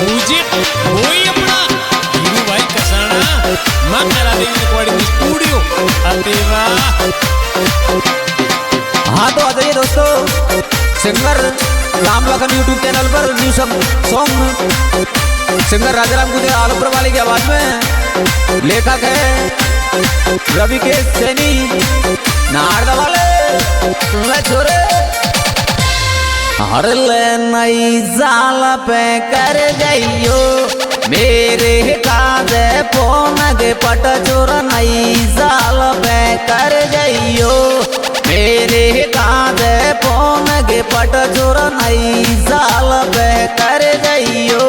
Music वही अपना हीरू भाई कसाना मां करा देंगे रिकॉर्डिंग स्टूडियो अतेवा। हाँ तो आ जाइए दोस्तों, singer Ram Lakhan YouTube channel पर न्यू सॉन्ग सिंगर राजाराम गुजर आलमपुर वाले की आवाज में। लेखक है रवि के सैनी नारदा वाले छोरे। हर ले नई साल पे कर जाइयो मेरे काजे फोन के पट चोर। नई साल पे कर जाइयो मेरे काजे फोन के पट चोर। नई साल पे कर जाइयो।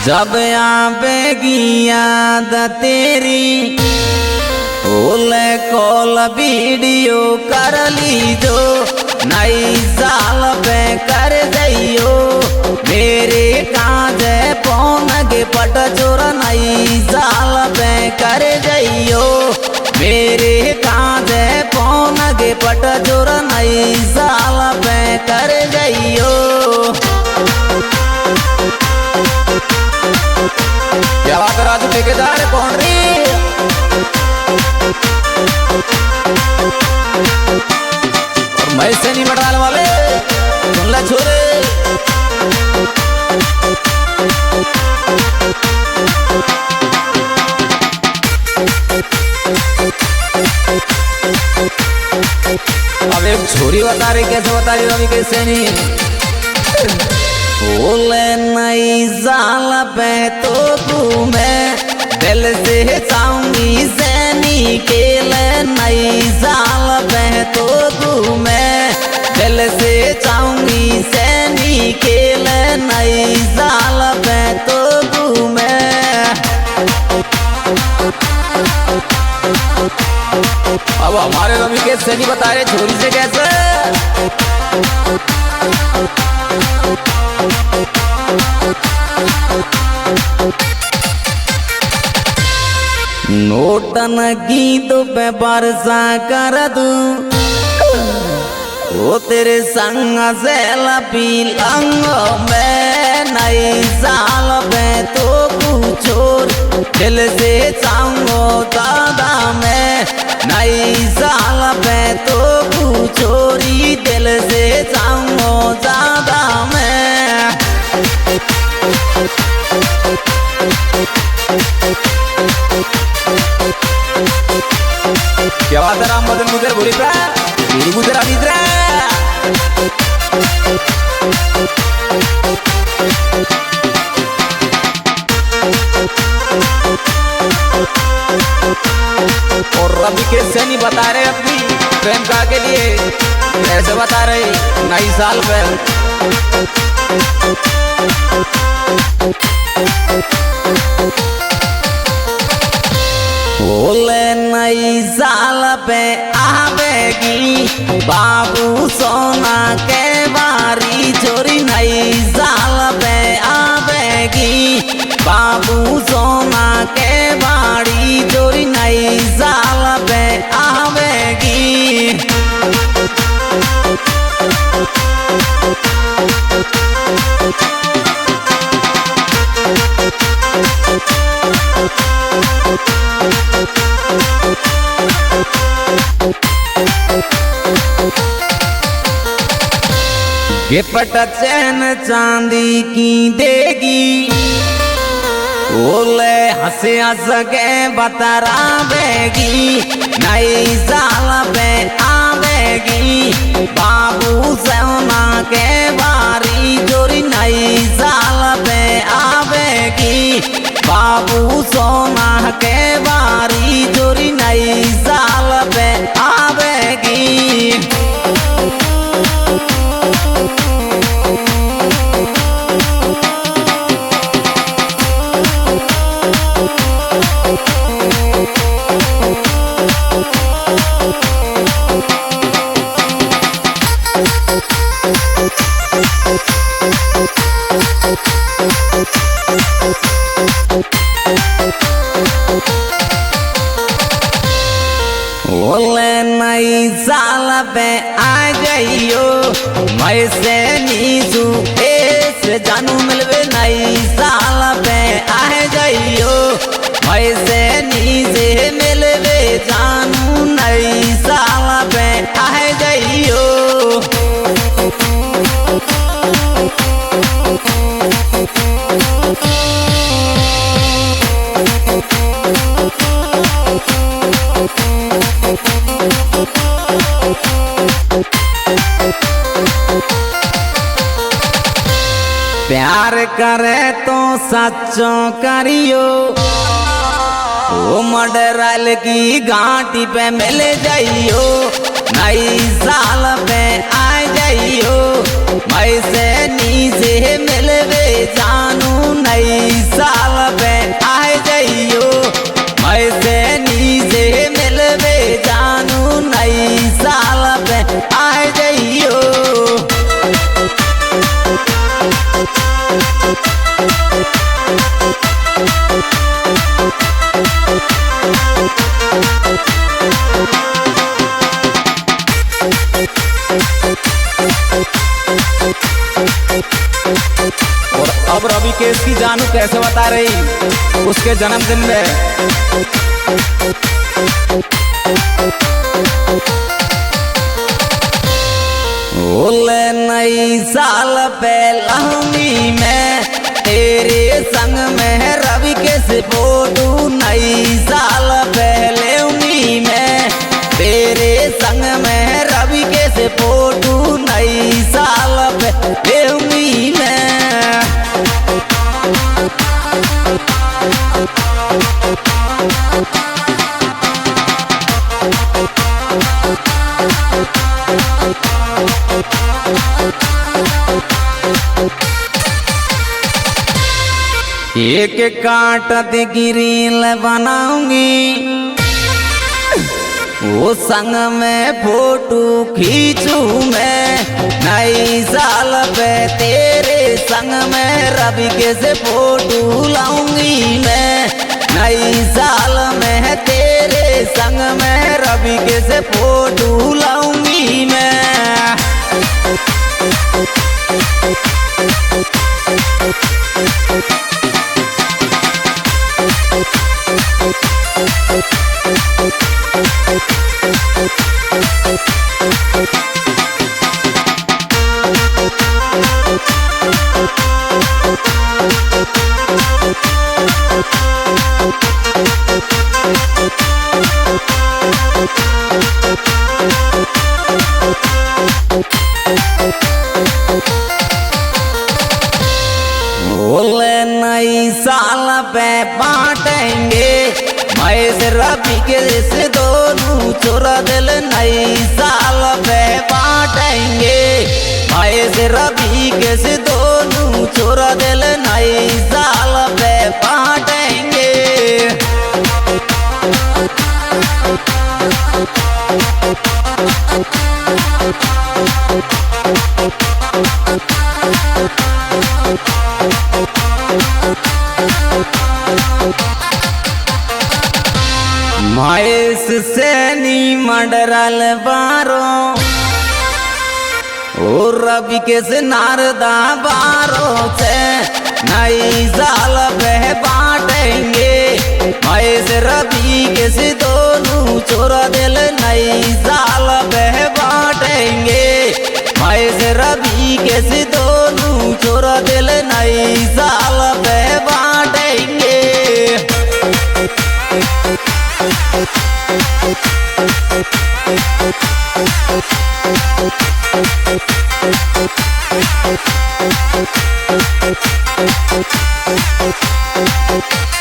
जब आवेगी याद तेरी ओले कॉल वीडियो कर लीजो। नई साल पे कर जाइयो मेरे काजे फोन के पट चोर। नई साल पे कर जाइयो मेरे काजे फोन के पट चोर। नई साल पे कर जाइयो। क्या बात है राजू ठेकेदार कौन री और मैं से नहीं बढ़ाने वाले सुन ले छोरे। अब एक छोरी बता रही, कैसे बता रही अभी कैसे नहीं। बोले नई साल पे तो तुम्हें दिल से चाहूंगी सैनी खेल। नई साल पे तो तुम्हें दिल से चाहूंगी सैनी खेल। नई साल पे तो तुम्हें। अब हमारे रवि के सैनी बता रहे छोरी से कैसे। नोटन गीतों पे बरसा कर दूं वो तेरे संग से लपी लंगो में। नई साल पे तो कुछोर दिल से चाहूंगो दादा मैं। नई साल पे तो कुछोरी दिल से चाहूंगो दादा मैं। क्या बात है राम बदन गुजर बोली पे गुजर आदि और रवि के सैनी बता रहे अपनी प्रेमिका के लिए कैसे बता रहे नई साल पे। बोले नई साल पे आवेगी बाबू सोना के बारी छोरी। नई साल पे आवेगी बाबू सोना के बारी छोरी। नई साल पे आवेगी। गिफ्ट चैन चांदी की देगी बोले हंसे हंस के बतरावेगी। नई साल पे आवेगी बाबू सोना के बारी जोरी। नई साल पे आवेगी बाबू सोना के बारी जोरी। नई साल पे आवेगी। पे आ जाइयो मैं से नीसू ऐसे जानू मिलवे नई साल पे आ जाइयो मैं से नीसे मिलवे जानू नई साल पे आ जाइयो। प्यार करे तो सच्चो करियो ओ मडराल की घाटी पे मिल जाइयो नई साल पे आ जाइयो मैं से नीचे मिलवे जानू नई साल पे आ जाइयो मैं से नीचे मिलवे जानू नई साल पे आ जाइयो। और अब रवि केस की जानू कैसे बता रही उसके जन्मदिन में ओले नई साल पहलमी में तेरे संग में रवि केस फोटू नई साल पहले उमी में तेरे संग में रवि केस फोटू नई साल पहले उमी में। एक काटत गिरील बनाऊंगी वो संग में फोटो खींचू मैं नई साल पे तेरे संग में रवि के से फोटो लाऊंगी मैं नई साल में तेरे संग में रवि के से फोटो लाऊंगी मैं। बोले नई साल पे बांटेंगे मैं से रवि के से दोनों चोरा दिल नई साल पे बांटेंगे मैं से रवि के से दोनों चोरा दिल नई साल पे बांटेंगे। महेश सैनी मंडरल बारो और रवि के से नारदा बारो से नई साल पे बांटेंगे महेश रवि के से दोनों चोरा दिल नई साल पे बांटेंगे महेश रवि के से दोनों चोरा दिल नई साल पे बांटेंगे। Thank you.